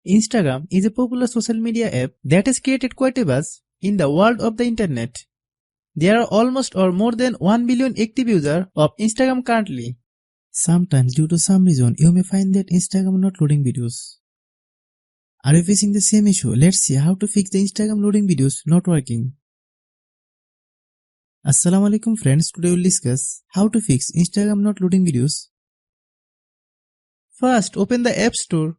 Instagram is a popular social media app that has created quite a buzz in the world of the internet. There are almost or more than 1 billion active users of Instagram currently. Sometimes due to some reason you may find that Instagram not loading videos. Are you facing the same issue? Let's see how to fix the Instagram loading videos not working. Assalamu alaikum friends, today we'll discuss how to fix Instagram not loading videos. First, open the App Store.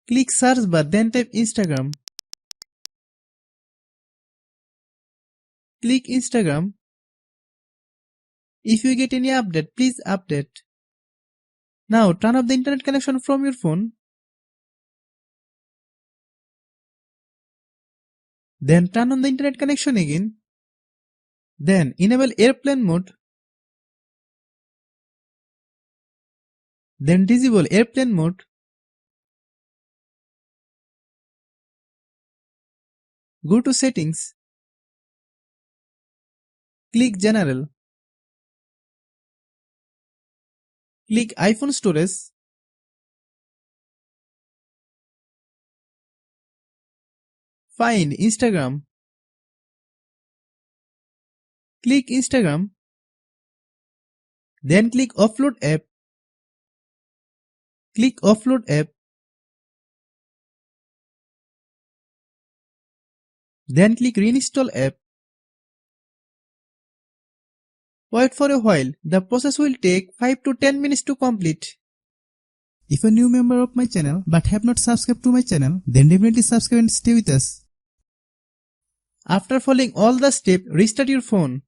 Click search bar, then type Instagram. Click Instagram. If you get any update, please update. Now turn off the internet connection from your phone. Then turn on the internet connection again. Then enable airplane mode. Then disable airplane mode. Go to settings. Click general. Click iPhone storage. Find Instagram. Click Instagram. Then click offload app. Click offload app. Then click reinstall app. Wait for a while. The process will take 5 to 10 minutes to complete. If a new member of my channel but have not subscribed to my channel, then definitely subscribe and stay with us. After following all the steps, restart your phone.